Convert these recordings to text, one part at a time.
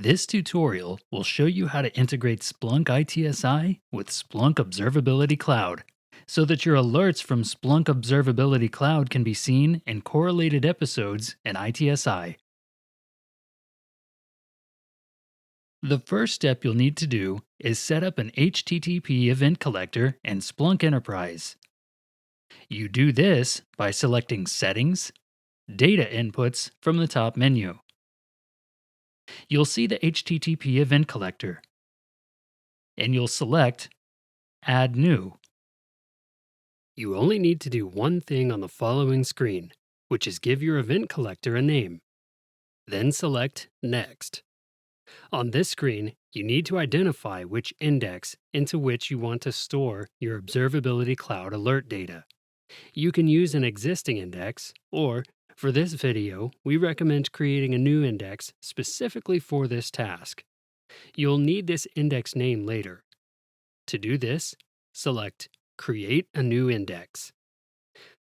This tutorial will show you how to integrate Splunk ITSI with Splunk Observability Cloud so that your alerts from Splunk Observability Cloud can be seen in correlated episodes in ITSI. The first step you'll need to do is set up an HTTP event collector in Splunk Enterprise. You do this by selecting Settings, Data Inputs from the top menu. You'll see the HTTP event collector, and you'll select Add New. You only need to do one thing on the following screen, which is give your event collector a name. Then select Next. On this screen, you need to identify which index into which you want to store your Observability Cloud alert data. You can use an existing index, or for this video, we recommend creating a new index specifically for this task. You'll need this index name later. To do this, select Create a new index.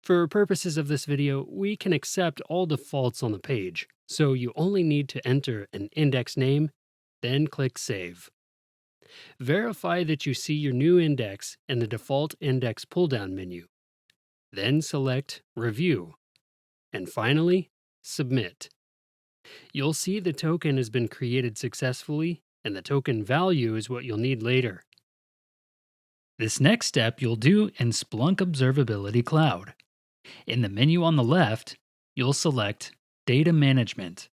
For purposes of this video, we can accept all defaults on the page, so you only need to enter an index name, then click Save. Verify that you see your new index in the default index pull-down menu. Then select Review. And finally, Submit. You'll see the token has been created successfully, and the token value is what you'll need later. This next step you'll do in Splunk Observability Cloud. In the menu on the left, you'll select Data Management.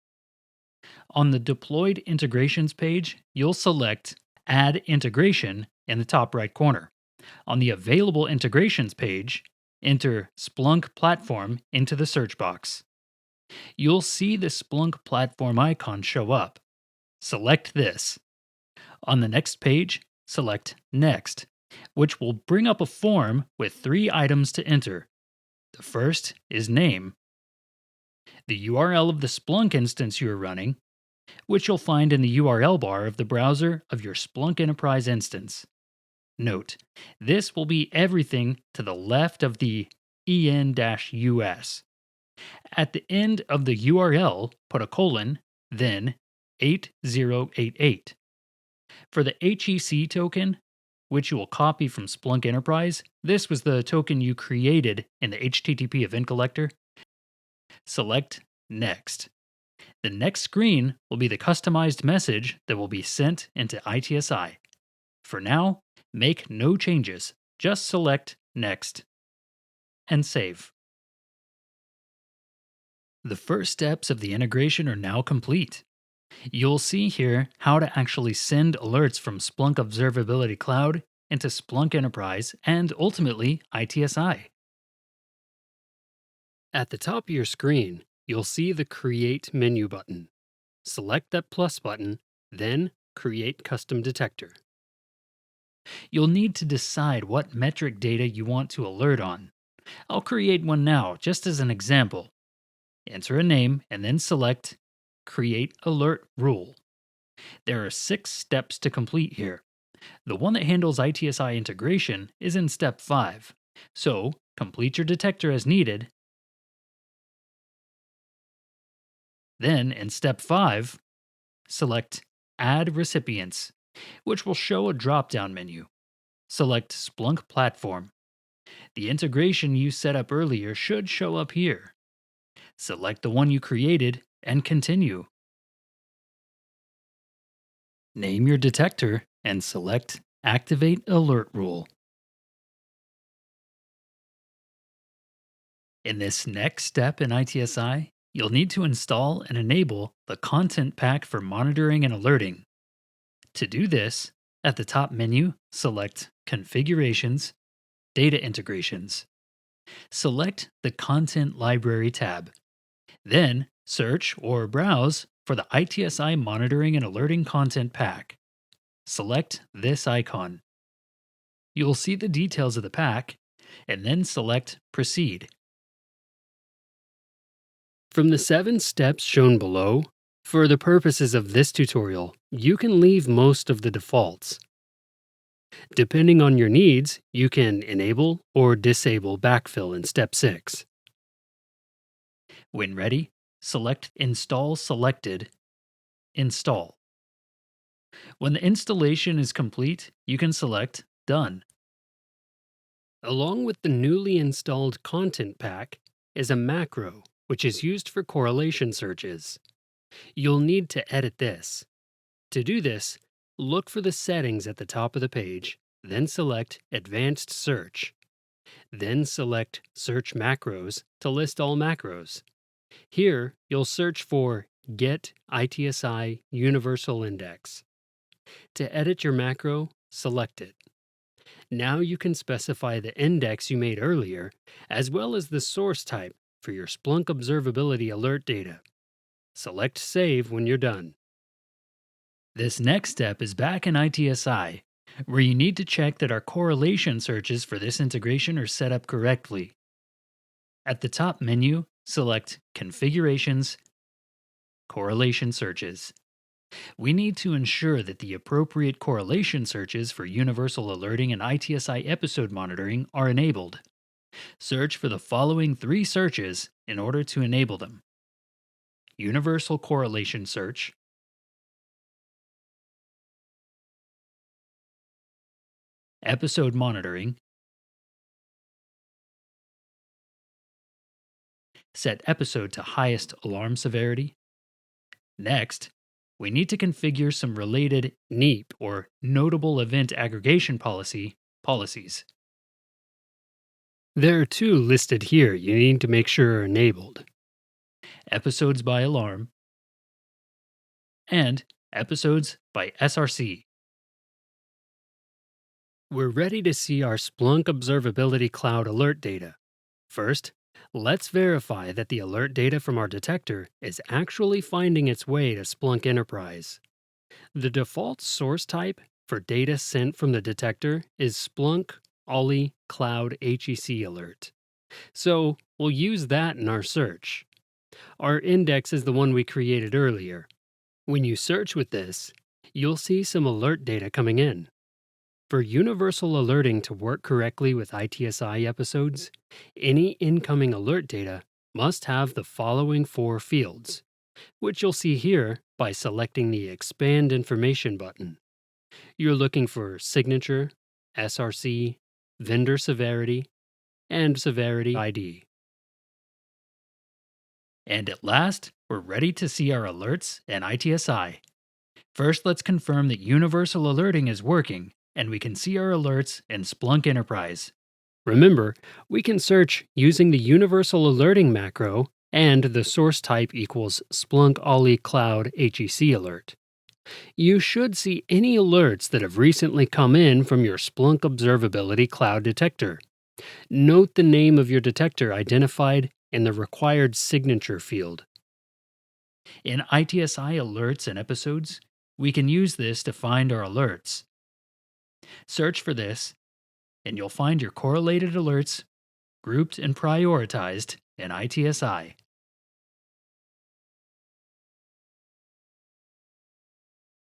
On the Deployed Integrations page, you'll select Add Integration in the top right corner. On the Available Integrations page, enter Splunk Platform into the search box. You'll see the Splunk Platform icon show up. Select this. On the next page, select Next, which will bring up a form with 3 items to enter. The first is name, the URL of the Splunk instance you are running, which you'll find in the URL bar of the browser of your Splunk Enterprise instance. Note, this will be everything to the left of the en-us. At the end of the URL, put a colon, then 8088. For the HEC token, which you will copy from Splunk Enterprise, this was the token you created in the HTTP event collector. Select Next. The next screen will be the customized message that will be sent into ITSI. For now, make no changes, just select Next and save. The first steps of the integration are now complete. You'll see here how to actually send alerts from Splunk Observability Cloud into Splunk Enterprise and ultimately ITSI. At the top of your screen, you'll see the Create menu button. Select that plus button, then Create Custom Detector. You'll need to decide what metric data you want to alert on. I'll create one now, just as an example. Enter a name and then select Create Alert Rule. There are 6 steps to complete here. The one that handles ITSI integration is in step 5, so complete your detector as needed. Then, in step 5, select Add Recipients, which will show a drop-down menu. Select Splunk Platform. The integration you set up earlier should show up here. Select the one you created and continue. Name your detector and select Activate Alert Rule. In this next step in ITSI, you'll need to install and enable the Content Pack for monitoring and alerting. To do this, at the top menu, select Configurations, Data Integrations. Select the Content Library tab. Then, search or browse for the ITSI Monitoring and Alerting Content Pack. Select this icon. You'll see the details of the pack, and then select Proceed. From the 7 steps shown below, for the purposes of this tutorial, you can leave most of the defaults. Depending on your needs, you can enable or disable backfill in step 6. When ready, select Install Selected, Install. When the installation is complete, you can select Done. Along with the newly installed content pack is a macro, which is used for correlation searches. You'll need to edit this. To do this, look for the settings at the top of the page, then select Advanced Search. Then select Search Macros to list all macros. Here, you'll search for Get ITSI Universal Index. To edit your macro, select it. Now you can specify the index you made earlier, as well as the source type for your Splunk Observability Alert data. Select Save when you're done. This next step is back in ITSI, where you need to check that our correlation searches for this integration are set up correctly. At the top menu, select Configurations, Correlation Searches. We need to ensure that the appropriate correlation searches for universal alerting and ITSI episode monitoring are enabled. Search for the following 3 searches in order to enable them: Universal Correlation Search, Episode Monitoring, set episode to highest alarm severity. Next, we need to configure some related NEAP or Notable Event Aggregation policies. There are 2 listed here you need to make sure are enabled. Episodes by alarm, and episodes by SRC. We're ready to see our Splunk Observability Cloud alert data. First, let's verify that the alert data from our detector is actually finding its way to Splunk Enterprise. The default source type for data sent from the detector is Splunk IT Cloud HEC Alert. So we'll use that in our search. Our index is the one we created earlier. When you search with this, you'll see some alert data coming in. For universal alerting to work correctly with ITSI episodes, any incoming alert data must have the following 4 fields, which you'll see here by selecting the Expand Information button. You're looking for signature, SRC, vendor severity, and severity ID. And at last, we're ready to see our alerts and ITSI. First, let's confirm that universal alerting is working, and we can see our alerts in Splunk Enterprise. Remember, we can search using the universal alerting macro and the source type equals Splunk IT Cloud HEC Alert. You should see any alerts that have recently come in from your Splunk Observability Cloud detector. Note the name of your detector identified in the required signature field. In ITSI alerts and episodes, we can use this to find our alerts. Search for this, and you'll find your correlated alerts grouped and prioritized in ITSI.